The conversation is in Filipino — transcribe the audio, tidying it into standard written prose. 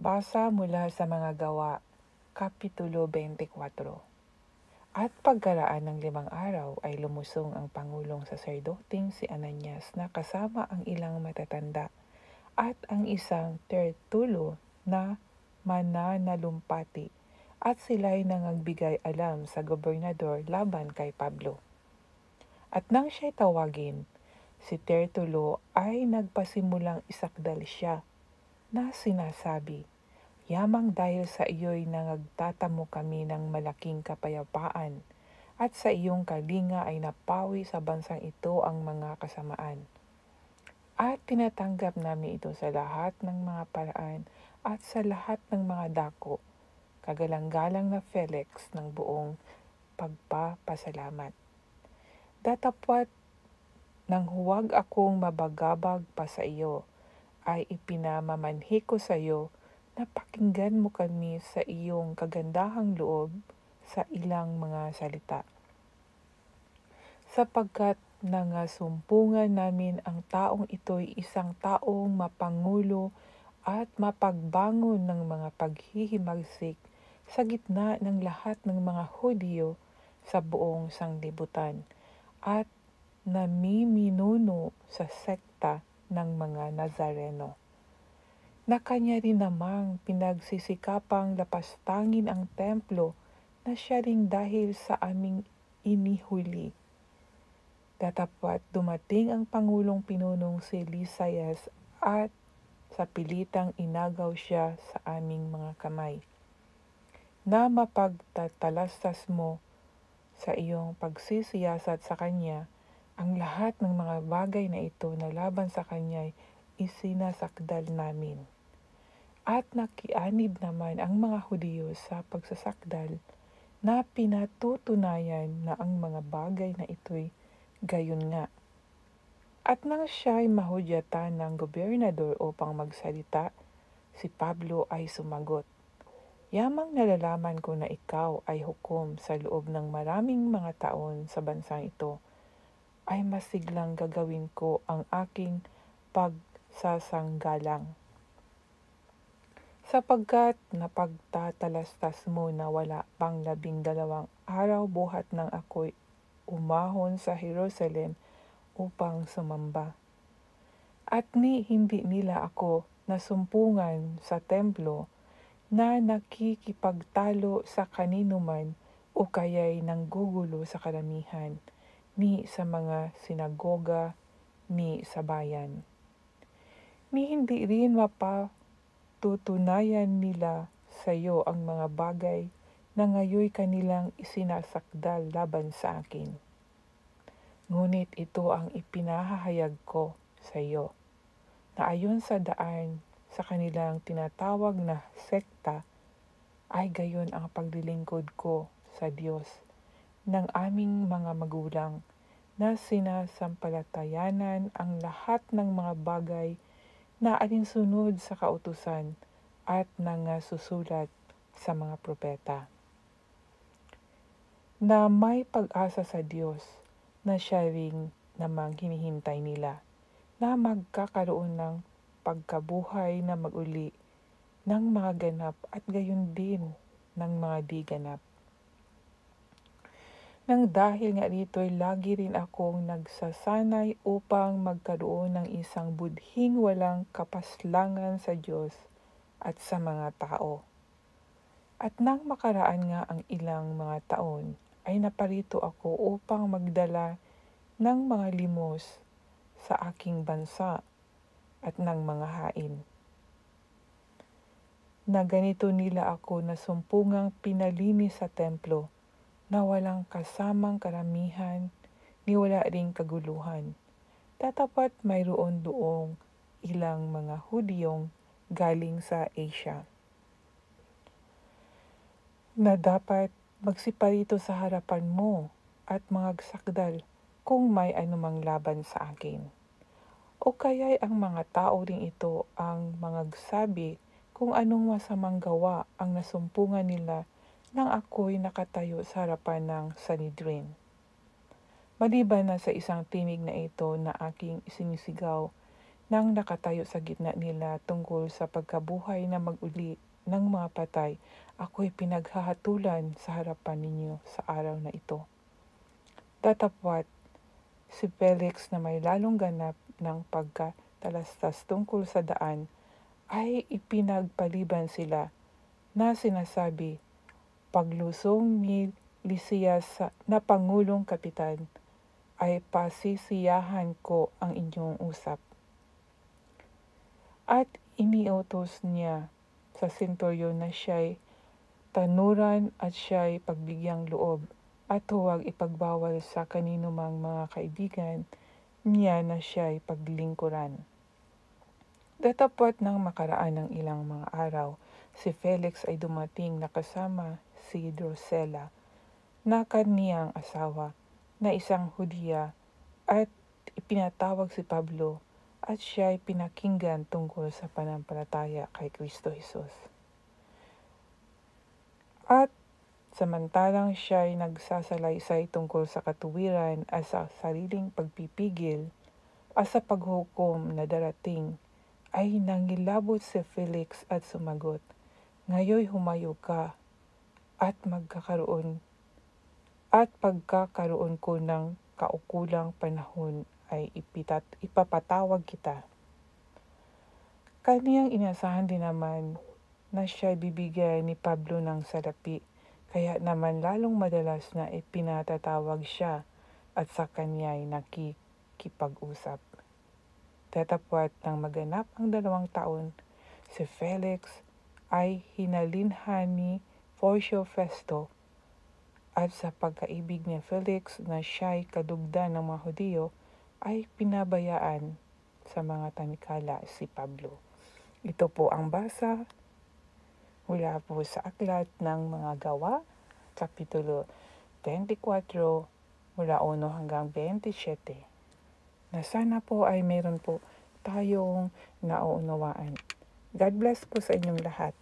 Basa mula sa mga gawa, Kapitulo 24. At pagkaraan ng 5 araw ay lumusong ang Pangulong Saserdoting si Ananias na kasama ang ilang matatanda at ang isang tertulo na mananalumpati, at sila'y nangagbigay alam sa gobernador laban kay Pablo. At nang siya'y tawagin, si Tertulo ay nagpasimulang isakdal siya na sinasabi, "Yamang dahil sa iyo'y nangagtatamo kami ng malaking kapayapaan, at sa iyong kalinga ay napawi sa bansang ito ang mga kasamaan. At tinatanggap namin ito sa lahat ng mga paraan at sa lahat ng mga dako, kagalang-galang na Felix ng buong pagpapasalamat. Datapwat nang huwag akong mabagabag pa sa iyo, ay ipinamamanhi ko sa iyo na pakinggan mo kami sa iyong kagandahang loob sa ilang mga salita. Sapagkat nangasumpungan namin ang taong ito'y isang taong mapangulo at mapagbangon ng mga paghihimagsik sa gitna ng lahat ng mga Hudyo sa buong sanglibutan, at namiminuno sa sekta ng mga Nazareno, na kanya rin namang pinagsisikapang lapastangin ang templo na siya ring dahil sa aming inihuli. Datapwat dumating ang Pangulong Pinunong si Lisayas at sa pilitang inagaw siya sa aming mga kamay, na mapagtatalastas mo sa iyong pagsisiyasat sa kanya ang lahat ng mga bagay na ito na laban sa kanya'y isinasakdal namin. At nakianib naman ang mga Hudyo sa pagsasakdal, na pinatutunayan na ang mga bagay na ito'y gayon nga. At nang siya'y mahudyatan ng gobernador upang magsalita, si Pablo ay sumagot, "Yamang nalalaman ko na ikaw ay hukom sa loob ng maraming mga taon sa bansang ito, ay masiglang gagawin ko ang aking pagsasanggalang. Sapagkat napagtatalastas mo na wala pang 12 araw buhat nang ako'y umahon sa Jerusalem upang sumamba. At hindi nila ako nasumpungan sa templo na nakikipagtalo sa kaninuman o kaya'y nanggugulo sa karamihan, ni sa mga sinagoga, ni sa bayan. Ni hindi rin mapatutunayan nila sa iyo ang mga bagay na ngayoy kanilang isinasakdal laban sa akin. Ngunit ito ang ipinahahayag ko sa iyo, na ayon sa daan sa kanilang tinatawag na sekta, ay gayon ang paglilingkod ko sa Diyos ng aming mga magulang, na sinasampalatayanan ang lahat ng mga bagay na alinsunod sa kautusan at nangasusulat sa mga propeta, na may pag-asa sa Diyos na siya ring namang hinihintay nila, na magkakaroon ng pagkabuhay na maguli ng mga ganap at gayon din ng mga di ganap. Nang dahil nga rito'y lagi rin akong nagsasanay upang magkaroon ng isang budhing walang kapaslangan sa Diyos at sa mga tao. At nang makaraan nga ang ilang mga taon, ay naparito ako upang magdala ng mga limos sa aking bansa at ng mga hain, na ganito nila ako nasumpungang pinalinis sa templo, na walang kasamang karamihan, ni wala ring kaguluhan. Tatapat mayroon doong ilang mga Hudyong galing sa Asia, na dapat magsiparito sa harapan mo at magsakdal kung may anumang laban sa akin. O kaya'y ang mga tao ring ito ang mangagsabi kung anong masamang gawa ang nasumpungan nila nang ako'y nakatayo sa harapan ng Sanhedrin. Maliban na sa isang tinig na ito na aking isinisigaw, nang nakatayo sa gitna nila tungkol sa pagkabuhay na mag-uli ng mga patay, ako'y pinaghahatulan sa harapan ninyo sa araw na ito. Datapwat si Felix na may lalong ganap ng pagkatalastas tungkol sa daan, ay ipinagpaliban sila na sinasabi, paglusong ni Lysias na Pangulong Kapitan, ay pasisiyahan ko ang inyong usap. At iniutos niya sa senturyon na siya'y tanuran at siya'y pagbigyang loob at huwag ipagbawal sa kanino mang mga kaibigan niya na siya'y paglingkuran. Datapwat ng makaraan ng ilang mga araw, si Felix ay dumating na kasama si Drusilla na kaniyang asawa na isang Hudiya, at ipinatawag si Pablo at siya ay pinakinggan tungkol sa pananampalataya kay Kristo Jesus. At samantalang siya ay nagsasalaysay tungkol sa katuwiran at sa sariling pagpipigil at sa paghukom na darating, ay nangilabot si Felix at sumagot, "Ngayoy humayo ka at pagkakaroon ko ng kaukulang panahon ay ipapatawag kita." Kaniyang inasahan din naman na siya bibigyan ni Pablo ng salapi, kaya naman lalong madalas na ipinatatawag siya at sa kanya ay nakikipag-usap. Datapwat ng maganap ang 2 taon, si Felix ay hinalinhan ni Porcio Festo, at sa pagkaibig ni Felix na siya'y kadugdan ng mga Hudiyo, ay pinabayaan sa mga tanikala si Pablo. Ito po ang basa mula po sa Aklat ng Mga Gawa, Kapitulo 24, mula 1 hanggang 27. Na sana po ay meron po tayong nauunawaan. God bless po sa inyong lahat.